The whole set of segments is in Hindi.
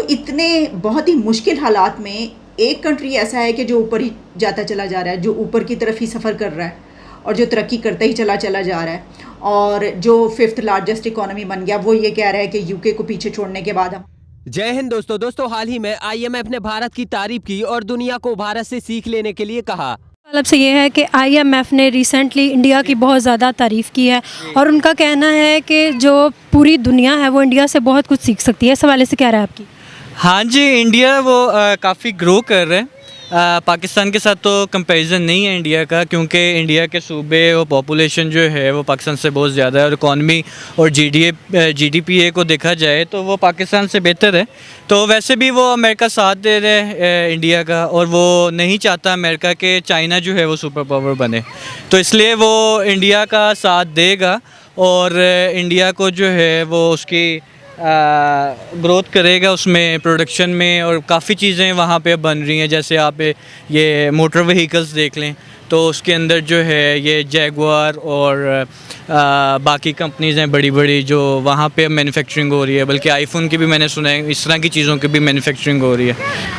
इतने बहुत ही मुश्किल हालात में एक कंट्री ऐसा है कि जो ऊपर ही जाता चला जा रहा है, जो ऊपर की तरफ ही सफ़र कर रहा है और जो तरक्की करता ही चला जा रहा है, और जो 5th लार्जेस्ट इकोनॉमी बन गया, वो ये कह रहा है कि यूके को पीछे छोड़ने के बाद हम। जय हिंद दोस्तों हाल ही में आईएमएफ ने भारत की तारीफ की और दुनिया को भारत से सीख लेने के लिए कहा। मतलब से ये है कि आईएमएफ ने रिसेंटली इंडिया की बहुत ज़्यादा तारीफ़ की है और उनका कहना है कि जो पूरी दुनिया है वो इंडिया से बहुत कुछ सीख सकती है। इस हवाले से क्या राय है आपकी? हाँ जी, इंडिया वो काफ़ी ग्रो कर रहे हैं। पाकिस्तान के साथ तो कंपैरिजन नहीं है इंडिया का, क्योंकि इंडिया के सूबे और पॉपुलेशन जो है वो पाकिस्तान से बहुत ज़्यादा है, और इकॉनमी और जीडीपी को देखा जाए तो वो पाकिस्तान से बेहतर है। तो वैसे भी वो अमेरिका साथ दे रहे हैं इंडिया का, और वो नहीं चाहता अमेरिका के चाइना जो है वो सुपर पावर बने, तो इसलिए वो इंडिया का साथ देगा और इंडिया को जो है वो उसकी ग्रोथ करेगा उसमें, प्रोडक्शन में, और काफ़ी चीज़ें वहाँ पे बन रही हैं। जैसे आप ये मोटर व्हीकल्स देख लें तो उसके अंदर जो है ये जैगुआर और बाकी कंपनीज़ हैं बड़ी बड़ी जो वहाँ पे मैन्युफैक्चरिंग हो रही है, बल्कि आईफोन की भी मैंने सुना है इस तरह की चीज़ों की भी मैन्युफैक्चरिंग हो रही है।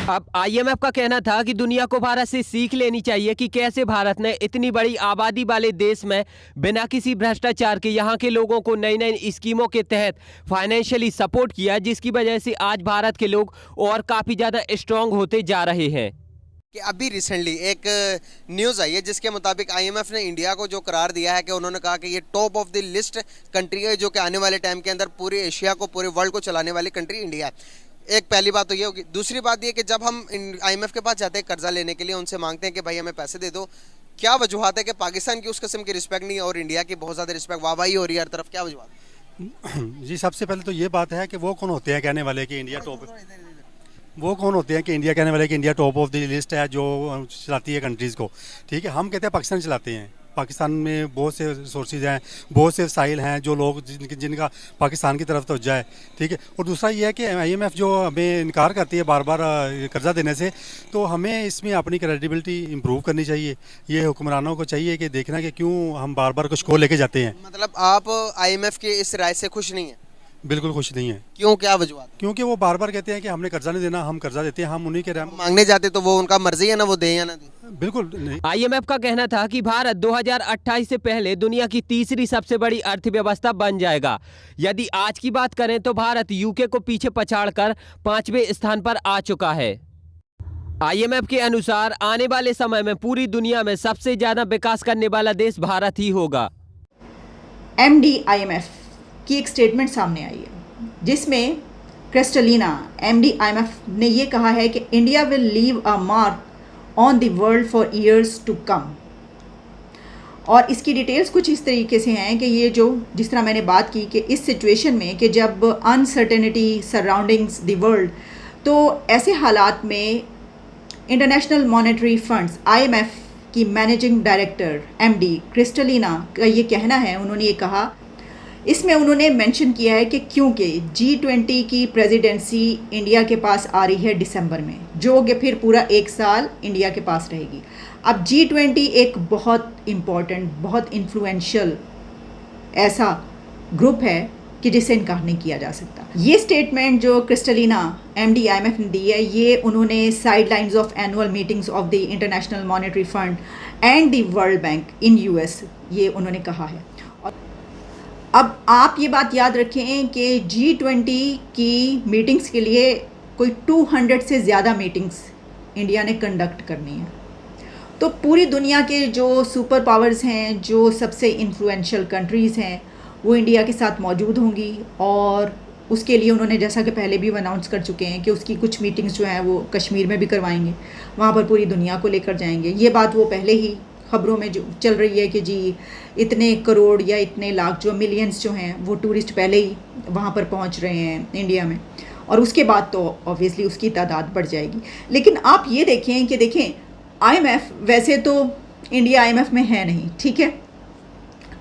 अब आईएमएफ का कहना था कि दुनिया को भारत से सीख लेनी चाहिए कि कैसे भारत ने इतनी बड़ी आबादी वाले देश में बिना किसी भ्रष्टाचार के यहाँ के लोगों को नई नई स्कीमों के तहत फाइनेंशियली सपोर्ट किया, जिसकी वजह से आज भारत के लोग और काफ़ी ज़्यादा स्ट्रॉन्ग होते जा रहे हैं। कि अभी रिसेंटली एक न्यूज़ आई है जिसके मुताबिक आईएमएफ ने इंडिया को जो करार दिया है कि उन्होंने कहा कि ये top of the list country है जो कि आने वाले टाइम के अंदर पूरे एशिया को, पूरे वर्ल्ड को चलाने वाली कंट्री इंडिया है। एक पहली बात तो ये होगी। दूसरी बात ये कि जब हम आईएमएफ के पास जाते हैं कर्जा लेने के लिए, उनसे मांगते हैं कि भाई हमें पैसे दे दो, क्या वजूहत है कि पाकिस्तान की उस किस्म की रिस्पेक्ट नहीं है और इंडिया की बहुत ज़्यादा रिस्पेक्ट, वाहवाही हो रही है हर तरफ, क्या वजूहत? जी, सबसे पहले तो ये बात है कि वो कौन होते हैं कहने वाले कि इंडिया टॉप, वो कौन होते हैं कि इंडिया कहने वाले कि India top of the list है जो चलाती है कंट्रीज़ को। ठीक है, हम कहते हैं पाकिस्तान चलाते हैं। पाकिस्तान में बहुत से सोर्सेज हैं, बहुत से वसाइल हैं जो लोग जिनका पाकिस्तान की तरफ तवज्जो है। ठीक है, और दूसरा ये है कि आईएमएफ जो हमें इनकार करती है बार बार कर्जा देने से, तो हमें इसमें अपनी क्रेडिबिलिटी इंप्रूव करनी चाहिए। ये हुक्मरानों को चाहिए कि देखना कि क्यों हम बार बार कुछ को लेके जाते हैं। मतलब आप आईएमएफ के इस राय से खुश नहीं है? बिल्कुल खुश नहीं है। क्यों, क्या वजूहत? क्योंकि वो बार बार कहते हैं कि हमने कर्जा नहीं देना, हम कर्जा देते हैं, हम उन्हीं के मांगने जाते तो वो उनका मर्जी है ना, वो दें या ना दें। बिल्कुल नहीं। आईएमएफ का कहना था कि भारत 2028 से पहले दुनिया की तीसरी सबसे बड़ी अर्थव्यवस्था बन जाएगा। यदि आज की बात करें तो भारत यूके को पीछे पछाड़कर 5वें स्थान पर आ चुका है। आईएमएफ के अनुसार आने वाले समय में पूरी दुनिया में सबसे ज्यादा विकास करने वाला देश भारत ही होगा। एमडी आईएमएफ की एक स्टेटमेंट सामने आई है जिसमें क्रिस्टलिना एमडी आईएमएफ ने ये कहा है कि India will leave a mark on the world for years to come. और इसकी डिटेल्स कुछ इस तरीके से हैं कि ये जो जिस तरह मैंने बात की कि इस सिचुएशन में कि जब अनसर्टेनिटी सराउंडिंग्स द वर्ल्ड, तो ऐसे हालात में इंटरनेशनल मॉनेटरी फंड्स आईएमएफ की मैनेजिंग डायरेक्टर एमडी क्रिस्टलिना का ये कहना है, उन्होंने ये कहा, इसमें उन्होंने मेंशन किया है कि क्योंकि G20 की प्रेसिडेंसी इंडिया के पास आ रही है दिसंबर में, जो कि फिर पूरा एक साल इंडिया के पास रहेगी। अब G20 एक बहुत इम्पॉर्टेंट, बहुत इन्फ्लुएंशियल ऐसा ग्रुप है कि जिसे इनकार नहीं किया जा सकता। ये स्टेटमेंट जो क्रिस्टलिना एमडी आईएमएफ ने दी है, ये उन्होंने sidelines of annual meetings of the international monetary fund and the world bank in US, ये उन्होंने कहा है। अब आप ये बात याद रखें कि G20 की मीटिंग्स के लिए कोई 200 से ज़्यादा मीटिंग्स इंडिया ने कंडक्ट करनी है। तो पूरी दुनिया के जो सुपर पावर्स हैं, जो सबसे इन्फ्लुएंशियल कंट्रीज़ हैं, वो इंडिया के साथ मौजूद होंगी, और उसके लिए उन्होंने जैसा कि पहले भी अनाउंस कर चुके हैं कि उसकी कुछ मीटिंग्स जो हैं वो कश्मीर में भी करवाएंगे, वहाँ पर पूरी दुनिया को लेकर जाएंगे। ये बात वो पहले ही खबरों में जो चल रही है कि जी इतने करोड़ या इतने लाख जो मिलियंस जो हैं वो टूरिस्ट पहले ही वहाँ पर पहुँच रहे हैं इंडिया में, और उसके बाद तो ऑब्वियसली उसकी तादाद बढ़ जाएगी। लेकिन आप ये देखें कि आईएमएफ वैसे तो इंडिया आईएमएफ में है नहीं, ठीक है,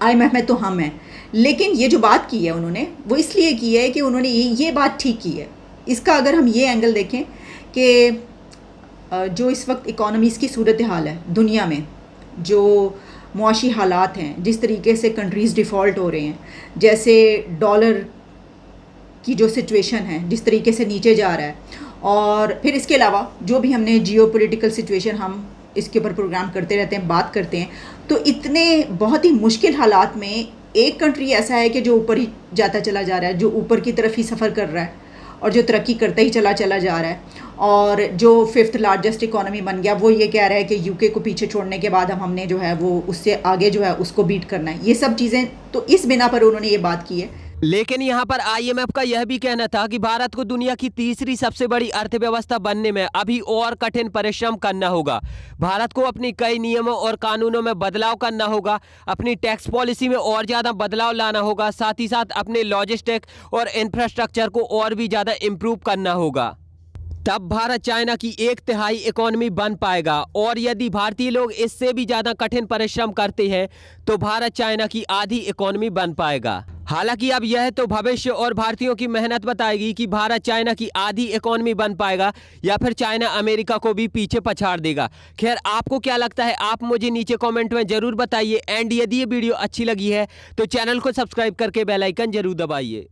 आईएमएफ में तो हम हैं, लेकिन ये जो बात की है उन्होंने वो इसलिए की है कि उन्होंने ये बात ठीक की है। इसका अगर हम ये एंगल देखें कि जो इस वक्त इकोनॉमीज़ की सूरत हाल है दुनिया में, जो मुआशी हालात हैं, जिस तरीके से कंट्रीज़ डिफ़ॉल्ट हो रहे हैं, जैसे डॉलर की जो सिचुएशन है जिस तरीके से नीचे जा रहा है, और फिर इसके अलावा जो भी हमने जियोपॉलिटिकल सिचुएशन हम इसके ऊपर प्रोग्राम करते रहते हैं, बात करते हैं, तो इतने बहुत ही मुश्किल हालात में एक कंट्री ऐसा है कि जो ऊपर ही जाता चला जा रहा है, जो ऊपर की तरफ ही सफ़र कर रहा है और जो तरक्की करता ही चला जा रहा है, और जो 5th लार्जेस्ट इकोनॉमी बन गया, वो ये कह रहा है कि यूके को पीछे छोड़ने के बाद हमने जो है वो उससे आगे जो है उसको बीट करना है। ये सब चीज़ें, तो इस बिना पर उन्होंने ये बात की है। लेकिन यहाँ पर IMF का यह भी कहना था कि भारत को दुनिया की तीसरी सबसे बड़ी अर्थव्यवस्था बनने में अभी और कठिन परिश्रम करना होगा। भारत को अपनी कई नियमों और कानूनों में बदलाव करना होगा, अपनी टैक्स पॉलिसी में और ज़्यादा बदलाव लाना होगा, साथ ही साथ अपने लॉजिस्टिक और इंफ्रास्ट्रक्चर को और भी ज़्यादा इम्प्रूव करना होगा। तब भारत चाइना की 1/3 इकोनॉमी बन पाएगा, और यदि भारतीय लोग इससे भी ज़्यादा कठिन परिश्रम करते हैं तो भारत चाइना की आधी इकोनॉमी बन पाएगा। हालांकि अब यह तो भविष्य और भारतीयों की मेहनत बताएगी कि भारत चाइना की आधी इकोनॉमी बन पाएगा या फिर चाइना अमेरिका को भी पीछे पछाड़ देगा। खैर, आपको क्या लगता है आप मुझे नीचे कमेंट में ज़रूर बताइए। एंड यदि ये वीडियो अच्छी लगी है तो चैनल को सब्सक्राइब करके बेल आइकन जरूर दबाइए।